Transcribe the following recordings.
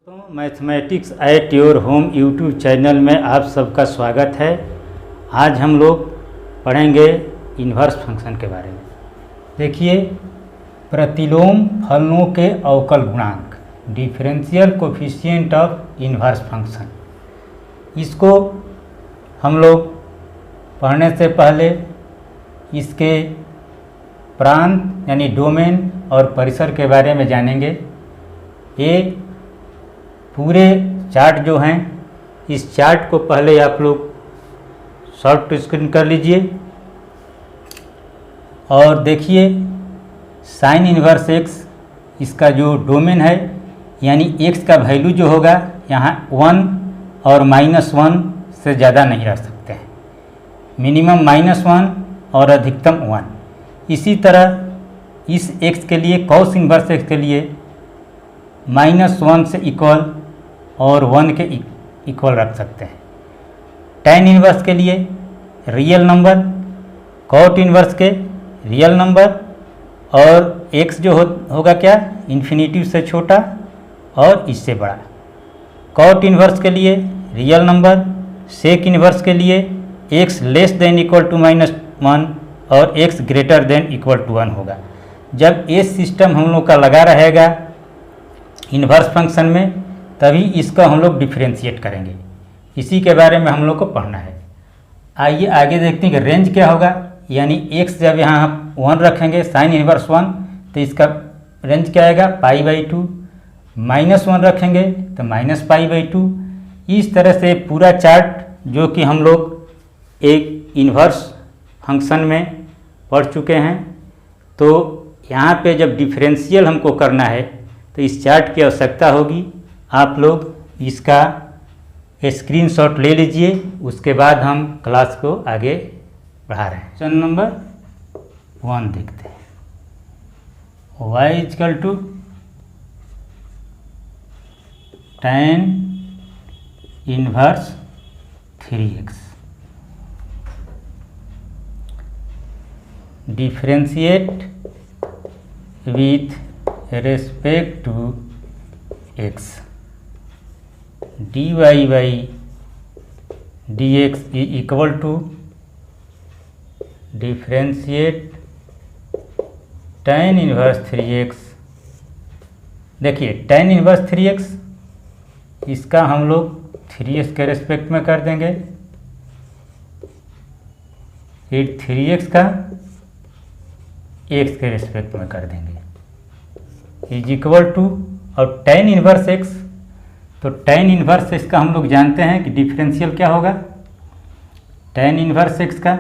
तो mathematics at your home YouTube channel में आप सबका स्वागत है। आज हम लोग पढ़ेंगे इन्वर्स फंक्शन के बारे में। देखिए, प्रतिलोम फलनों के अवकल गुणांक, differential coefficient of inverse function, इसको हम लोग पढ़ने से पहले इसके प्रांत यानी डोमेन और परिसर के बारे में जानेंगे। ये पूरे चार्ट जो हैं, इस चार्ट को पहले आप लोग शॉर्ट स्क्रीन कर लीजिए और देखिए साइन इन्वर्स एक्स, इसका जो डोमेन है यानी एक्स का वैल्यू जो होगा यहाँ 1 और -1 से ज़्यादा नहीं रह सकते हैं, मिनिमम -1 और अधिकतम 1। इसी तरह इस एक्स के लिए कॉस इन्वर्स एक्स के लिए -1 से इक्वल और 1 के इक्वल रख सकते हैं। tan इन्वर्स के लिए रियल नंबर, कॉट इन्वर्स के रियल नंबर और x जो होगा क्या, इन्फिनिटी से छोटा और इससे बड़ा। कॉट इन्वर्स के लिए रियल नंबर, सेक इन्वर्स के लिए x less than equal to -1 और x greater than equal to 1 होगा। जब ये सिस्टम हम लोग का लगा रहेगा इन्वर्स फंक्शन में, तभी इसका हम लोग डिफरेंशिएट करेंगे। इसी के बारे में हम लोग को पढ़ना है। आइए आगे देखते हैं कि रेंज क्या होगा। यानी x जब यहाँ 1 रखेंगे साइन इन्वर्स 1, तो इसका रेंज क्या आएगा π/2। -1 रखेंगे तो -π/2। इस तरह से पूरा चार्ट जो कि हम लोग एक इन्वर्स फंक्शन में पढ़ चुके हैं, तो यहाँ पे जब डिफरेंशियल हमको करना है तो इस चार्ट की आवश्यकता होगी। आप लोग इसका स्क्रीनशॉट ले लीजिए, उसके बाद हम क्लास को आगे बढ़ा रहे हैं। क्वेश्चन नंबर 1 देखते हैं। y = tan inverse 3x, differentiate with respect to x, dy/dx equal to differentiate tan inverse 3x। देखिए tan इन्वर्स 3x, इसका हम लोग 3x के रेस्पेक्ट में कर देंगे, फिर 3x का x के रेस्पेक्ट में कर देंगे, इज इक्वल टू, और tan इन्वर्स x, तो tan इन्वर्स x का हम लोग जानते हैं कि डिफरेंशियल क्या होगा। tan इन्वर्स x का,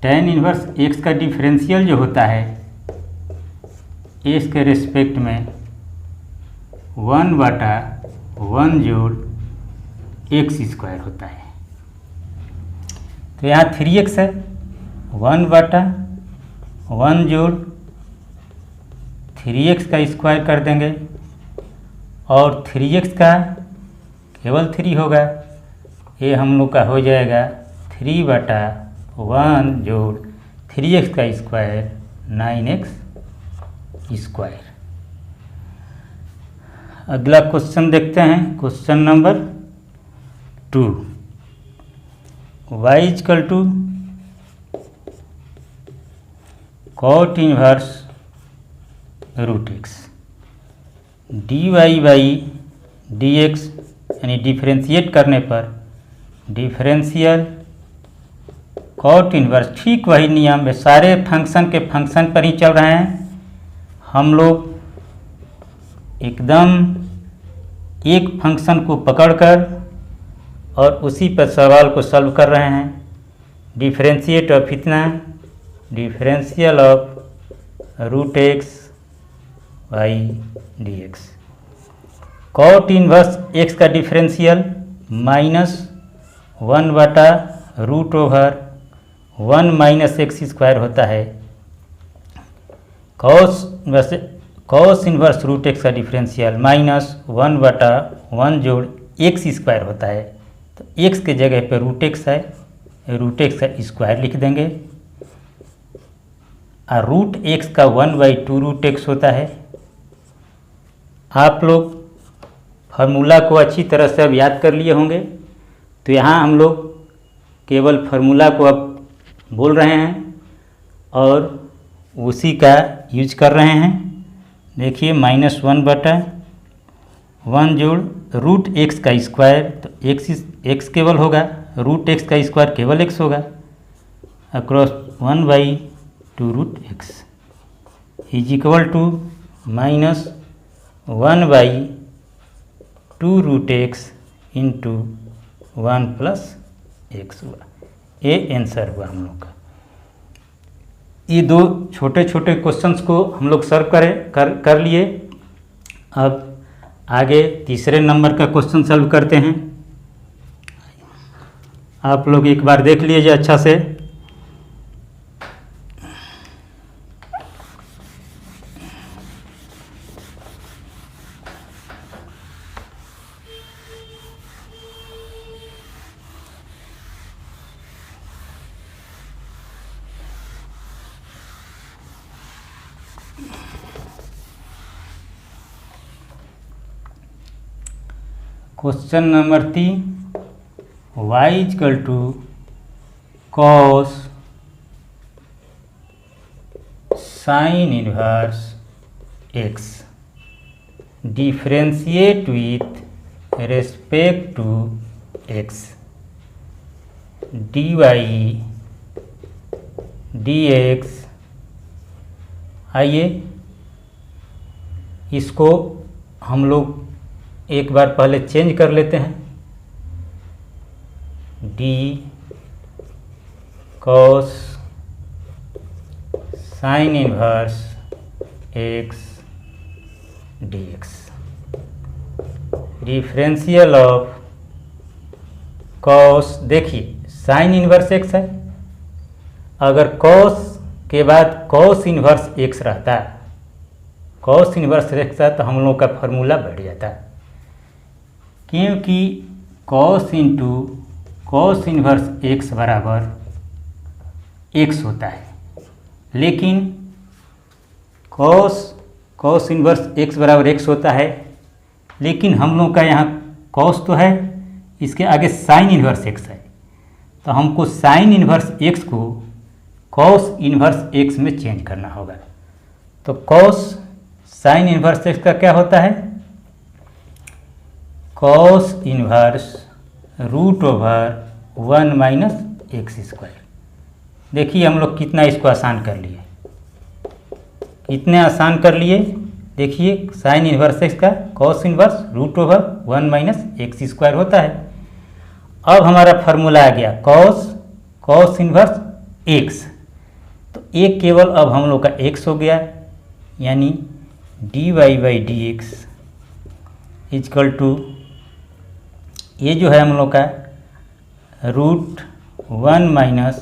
tan इन्वर्स x का डिफरेंशियल जो होता है x के रेस्पेक्ट में 1/1 जोड़ x² होता है। तो यहाँ 3x है, 1/1 जोड़ 3x का स्क्वायर कर देंगे, और 3x का केवल 3 होगा, ये हम लोग का हो जाएगा 3/1 जोड़ 3x का स्क्वायर 9x²। अगला क्वेश्चन देखते हैं, question number 2। y = cot inverse √x, dy/dx यानी डिफरेंशिएट करने पर डिफरेंशियल कॉट इन्वर्स, ठीक वही नियम है, सारे फंक्शन के फंक्शन पर ही चल रहे हैं। हम लोग एकदम एक फंक्शन को पकड़कर और उसी पर सवाल को सॉल्व कर रहे हैं। डिफरेंशिएट ऑफ इतना, differential of √x/dx, cot inverse x का डिफरेंशियल -1/√1 -x² होता है। कॉस इन्वर्स √x का डिफरेंशियल -1/1 जोड़ x² होता है। तो x के जगह पे √x है, √x का स्क्वायर लिख देंगे, और √x का 1/2 √x होता है। आप लोग फार्मूला को अच्छी तरह से अब याद कर लिए होंगे। तो यहाँ हम लोग केवल फार्मूला को अब बोल रहे हैं और उसी का यूज कर रहे हैं। देखिए -1/1 जोड़ रूट एक्स का स्क्वायर, तो एक्स केवल होगा, रूट एक्स का स्क्वायर केवल एक्स होगा, across 1/2 root x is equal to -1/2 root x into 1 + x हुआ। ये आंसर हुआ हम लोग का। ये दो छोटे छोटे क्वेश्चंस को हम लोग सॉल्व कर लिए। अब आगे तीसरे नंबर का क्वेश्चन सॉल्व करते हैं। आप लोग एक बार देख लीजिए अच्छा से। Question number 3, y = cos sin inverse x differentiate with respect to x dy dx। आइए इसको हम लोग एक बार पहले चेंज कर लेते हैं। D cos sin inverse x dx differential of cos। देखिए sin इनवर्स x है, अगर cos के बाद cos इनवर्स x रहता है, cos इनवर्स x है, तो हम लोग का फॉर्मूला बढ़ जाता है, क्योंकि cos into cos inverse x बराबर x होता है। लेकिन cos इनवर्स x बराबर x होता है, लेकिन हम लोग का यहाँ cos तो है, इसके आगे sin इनवर्स x है, तो हमको sin इनवर्स x को cos इनवर्स x में चेंज करना होगा। तो cos sin इनवर्स x का क्या होता है? cos inverse √1 - x²। देखिए हम लोग कितना इसको आसान कर लिए, कितने आसान कर लिए। देखिए साइन इनवर्स x का cos इनवर्स √1 - x² होता है। अब हमारा फार्मूला आ गया cos इनवर्स x, तो एक केवल अब हम लोग का x हो गया, यानी dy/dx इक्वल टू ये जो है हम लोग का √1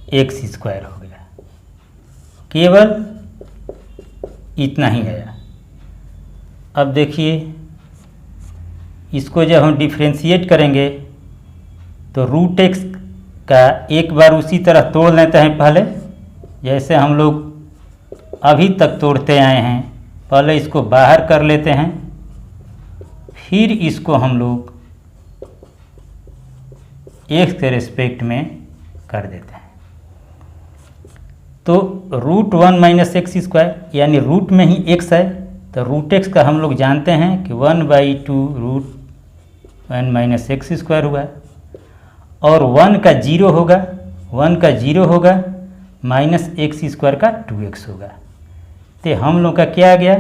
- x² हो गया, केवल इतना ही है। अब देखिए इसको जब हम डिफ्रेंशिएट करेंगे तो √x का एक बार उसी तरह तोड़ लेते हैं, पहले जैसे हम लोग अभी तक तोड़ते आए हैं। पहले इसको बाहर कर लेते हैं, फिर इसको हम लोग x के रेस्पेक्ट में कर देते हैं। तो √1 - x² यानी रूट में ही x है, तो √x का हम लोग जानते हैं कि 1/2 √1 - x² हुआ, और 1 का 0 होगा, 1 का 0 होगा, -x² का 2x होगा। तो हम लोग का क्या आ गया?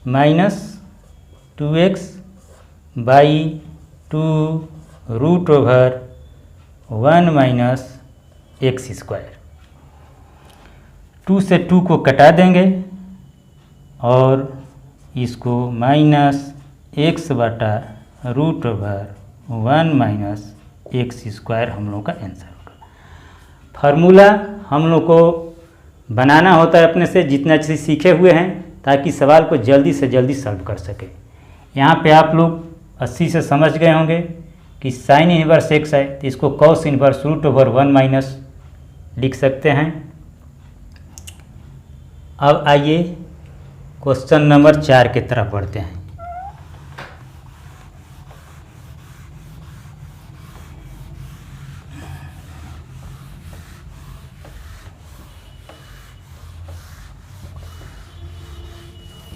-2x/2 √1 - x²। 2 से 2 को कटा देंगे और इसको -x/√1 - x² हम लोग का आंसर होगा। फार्मूला हम लोग को बनाना होता है अपने से, जितना चीज़ सीखे हुए हैं, ताकि सवाल को जल्दी से जल्दी सॉल्व कर सके। यहाँ पे आप लोग 80 से समझ गए होंगे कि साइन इनवर्स x है, तो इसको cos इनवर्स √1 लिख सकते हैं। अब आइए क्वेश्चन नंबर 4 की तरफ बढ़ते हैं।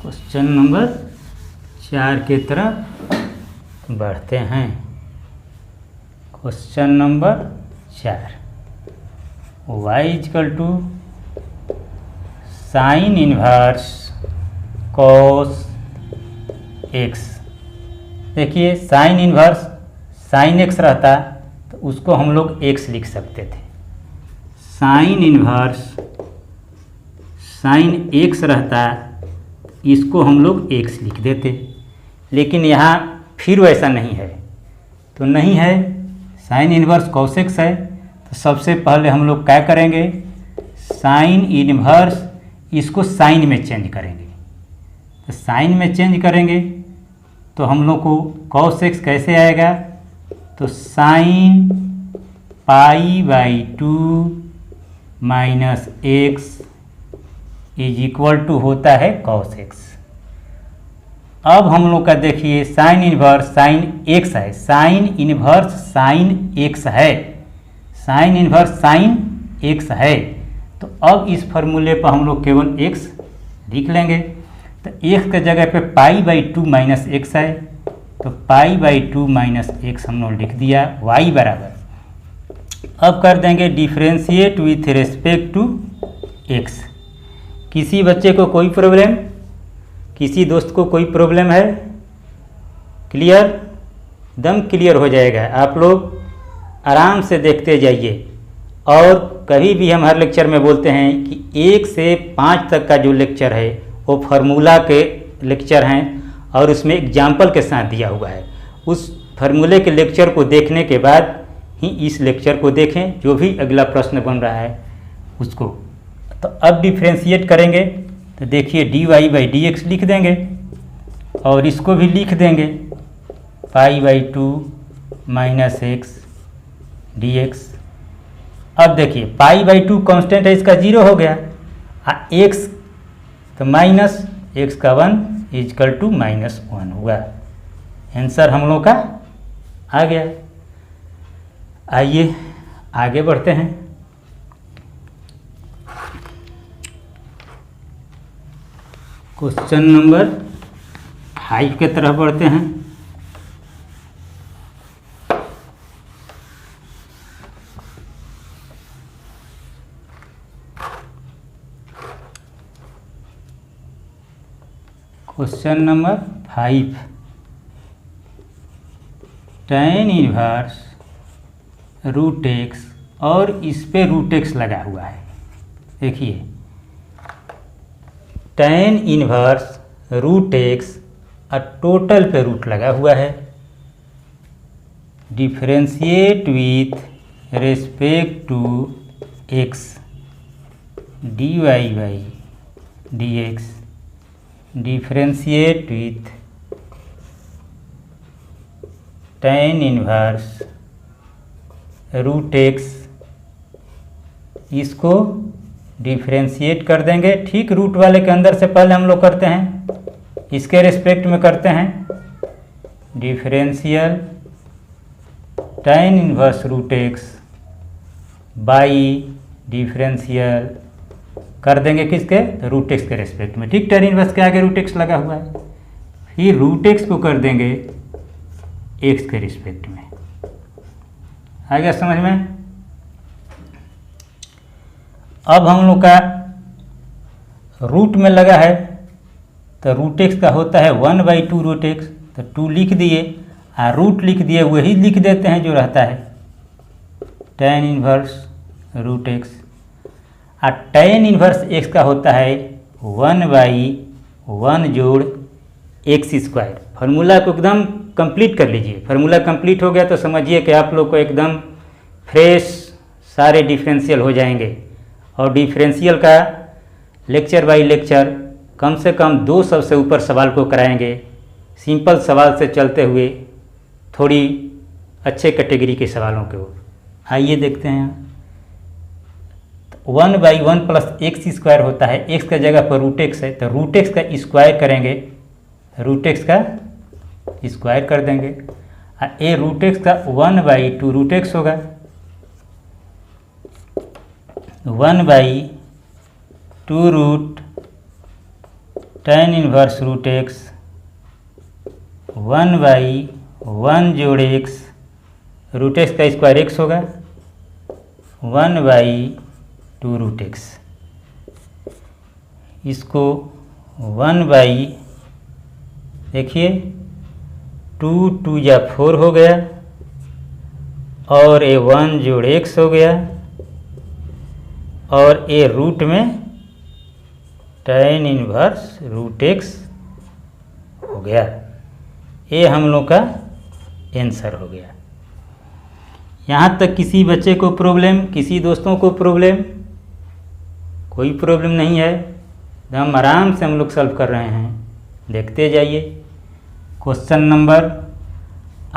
क्वेश्चन नंबर 4 की तरफ बढ़ते हैं। Question number 4, y equal to sine inverse cos x। देखिए साइन इनवर्स साइन x रहता तो उसको हम लोग x लिख सकते थे। साइन इनवर्स साइन x रहता इसको हम लोग x लिख देते, लेकिन यहाँ फिर वैसा नहीं है, तो नहीं है। साइन इनवर्स कॉस x है तो सबसे पहले हम लोग क्या करेंगे, साइन इनवर्स इसको साइन में चेंज करेंगे। तो साइन में चेंज करेंगे तो हम लोग को कॉस x कैसे आएगा, तो sine pi by 2 minus x is equal to होता है कॉस x। अब हम लोग का देखिए साइन इनवर्स साइन x है, साइन इनवर्स साइन x है, साइन इनवर्स साइन x है। तो अब इस फॉर्मूले पर हम लोग केवल x लिख लेंगे। तो x के जगह पे पाई बाई 2 माइनस x है, तो पाई बाई 2 माइनस x हम लोग लिख दिया। y बराबर अब कर देंगे differentiate with respect to x। किसी बच्चे को कोई प्रॉब्लम, किसी दोस्त को कोई प्रॉब्लम है? क्लियर, एकदम क्लियर हो जाएगा। आप लोग आराम से देखते जाइए। और कभी भी हम हर लेक्चर में बोलते हैं कि 1 से 5 तक का जो लेक्चर है वो फार्मूला के लेक्चर हैं और उसमें एग्जाम्पल के साथ दिया हुआ है। उस फार्मूले के लेक्चर को देखने के बाद ही इस लेक्चर को देखें, जो भी अगला प्रश्न बन रहा है उसको। तो अब डिफ्रेंशिएट करेंगे तो देखिए dy बाई dx लिख देंगे और इसको भी लिख देंगे पाई बाई 2 माइनस x dx। अब देखिए पाई बाई 2 कांस्टेंट है, इसका 0 हो गया, x तो माइनस x का 1 इजकल टू माइनस 1 हुआ। आंसर हम लोग का आ गया। आइए आगे बढ़ते हैं। क्वेश्चन नंबर 5 के तरफ बढ़ते हैं। Question number 5, tan inverse root x और इस पे रूट एक्स लगा हुआ है। देखिए tan इनवर्स रूट एक्स और टोटल पे रूट लगा हुआ है। Differentiate with respect to x dy by dx। Differentiate with tan inverse root x, इसको डिफरेंशिएट कर देंगे। ठीक रूट वाले के अंदर से पहले हम लोग करते हैं, इसके रिस्पेक्ट में करते हैं differential tan inverse root x by differential कर देंगे किसके, तो रूट एक्स के रिस्पेक्ट में। ठीक, tan इनवर्स के आगे रूट एक्स लगा हुआ है, फिर रूट एक्स को कर देंगे एक्स के रिस्पेक्ट में। आ गया समझ में? अब हम लोग का रूट में लगा है तो रूट एक्स का होता है 1 बाई 2 रूट एक्स, तो 2 लिख दिए और रूट लिख दिए, वही लिख देते हैं जो रहता है tan इनवर्स रूट एक्स। और tan इनवर्स एक्स का होता है 1 बाई 1 जोड़ एक्स स्क्वायर। फार्मूला को एकदम कंप्लीट कर लीजिए। फार्मूला कंप्लीट हो गया तो समझिए कि आप लोग को एकदम फ्रेश सारे डिफरेंशियल हो जाएंगे। और डिफरेंशियल का लेक्चर बाय लेक्चर कम से कम 200 से ऊपर सवाल को कराएंगे, सिंपल सवाल से चलते हुए थोड़ी अच्छे कैटेगरी के सवालों को। आइए देखते हैं। 1 बाई 1 प्लस एक्स स्क्वायर होता है, एक्स का जगह पर रूट एक्स है तो रूट एक्स का स्क्वायर करेंगे, रूट एक्स का स्क्वायर कर देंगे। ए रूट एक्स का 1 बाई 2 रूट एक्स होगा, 1 बाई 2 root tan inverse root x 1/1 जोड़ एक्स, रूट एक्स का स्क्वायर एक्स होगा, 1/2 रूट एक्स। इसको 1 देखिए 2 या 4 हो गया और ये 1 जोड़ एक्स हो गया और ये रूट में tan इनवर्स रूट एक्स हो गया। ये हम लोग का आंसर हो गया। यहाँ तक किसी बच्चे को प्रॉब्लम, किसी दोस्तों को प्रॉब्लम? कोई प्रॉब्लम नहीं है, एकदम आराम से हम लोग सॉल्व कर रहे हैं। देखते जाइए क्वेश्चन नंबर,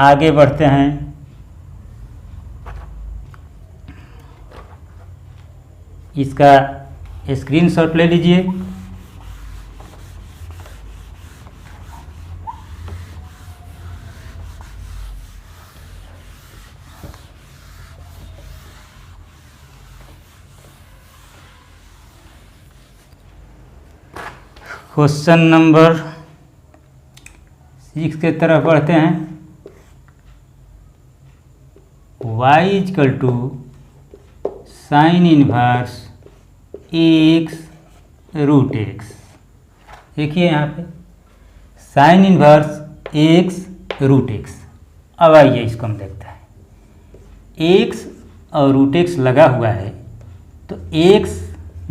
आगे बढ़ते हैं। इसका स्क्रीनशॉट ले लीजिए। क्वेश्चन नंबर 6 के तरफ बढ़ते हैं। y equal to sine inverse x root x. देखिए यहाँ पे sine inverse x root x. अब आइए इसको हम देखते हैं। एक्स और रूट एक्स लगा हुआ है तो एक्स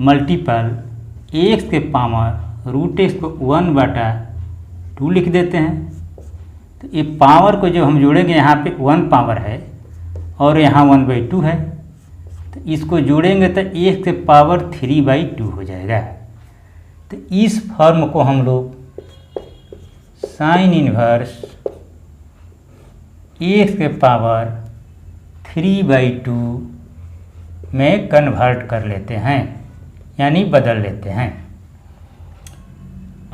मल्टीपल एक्स के पावर रूट एक्स को 1/2 लिख देते हैं। तो ये पावर को जब हम जोड़ेंगे, यहाँ पे 1 पावर है और यहाँ 1/2 है, तो इसको जोड़ेंगे तो एक्स के पावर 3/2 हो जाएगा। तो इस फॉर्म को हम लोग साइन इनवर्स एक्स के पावर 3/2 में कन्वर्ट कर लेते हैं, यानी बदल लेते हैं।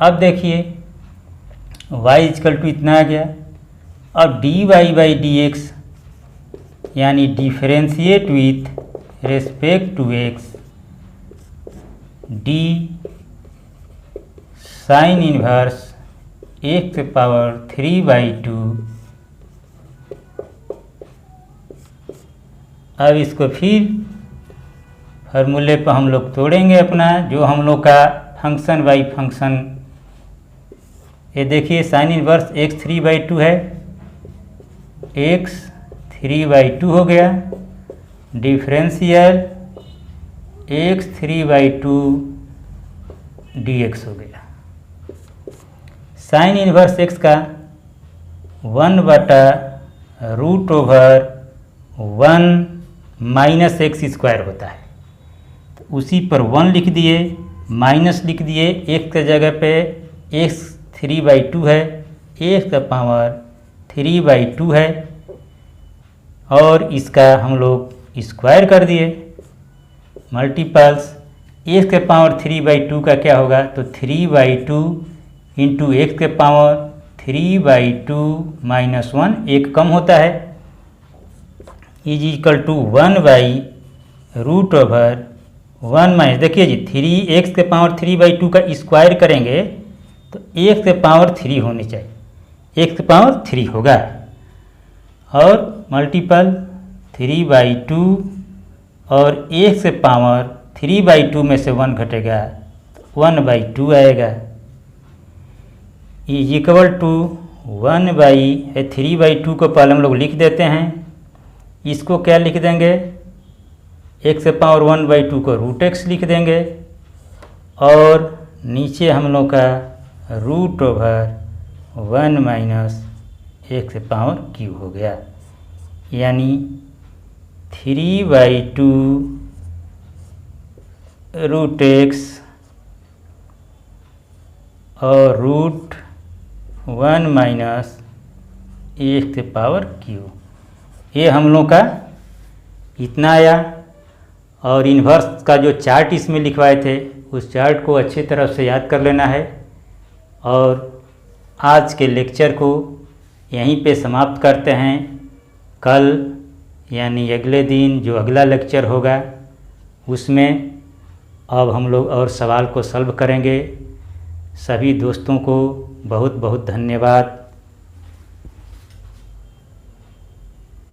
अब देखिए y इजकल टू इतना आ गया। अब dy/dx यानी differentiate with respect to x, d sine inverse x के पावर 3/2। अब इसको फिर फार्मूले पर हम लोग तोड़ेंगे अपना, जो हम लोग का फंक्शन बाई फंक्शन। ये देखिए साइन इनवर्स एक्स 3/2 है, एक्स 3/2 हो गया, डिफरेंशियल एक्स 3/2 dx हो गया। साइन इनवर्स एक्स का 1/√1 माइनस एक्स स्क्वायर होता है, तो उसी पर 1 लिख दिए, माइनस लिख दिए, एक्स के जगह पे एक्स 3/2 है, एक्स का पावर 3/2 है और इसका हम लोग स्क्वायर कर दिए, मल्टीपल्स एक्स के पावर 3/2 का क्या होगा, तो 3/2 इंटू एक्स के पावर 3/2 माइनस 1, एक कम होता है, इज इक्वल टू 1/√1 माइनस, देखिए जी 3x के पावर 3/2 का स्क्वायर करेंगे तो x के पावर 3 होनी चाहिए, x के पावर 3 होगा और मल्टीपल 3/2 और x के पावर 3/2 में से 1 घटेगा, 1/2 आएगा, इज इक्वल टू 3/2 को पहले हम लोग लिख देते हैं। इसको क्या लिख देंगे, x के पावर 1/2 को रूट एक्स लिख देंगे और नीचे हम लोग का √1 माइनस एक्स के पावर क्यूब हो गया, यानी 3/2 रूट एक्स और √1 माइनस एक्स के पावर क्यूब। ये हम लोग का इतना आया। और इन्वर्स का जो चार्ट इसमें लिखवाए थे उस चार्ट को अच्छी तरह से याद कर लेना है। और आज के लेक्चर को यहीं पे समाप्त करते हैं। कल यानी अगले दिन जो अगला लेक्चर होगा उसमें अब हम लोग और सवाल को सॉल्व करेंगे। सभी दोस्तों को बहुत बहुत धन्यवाद।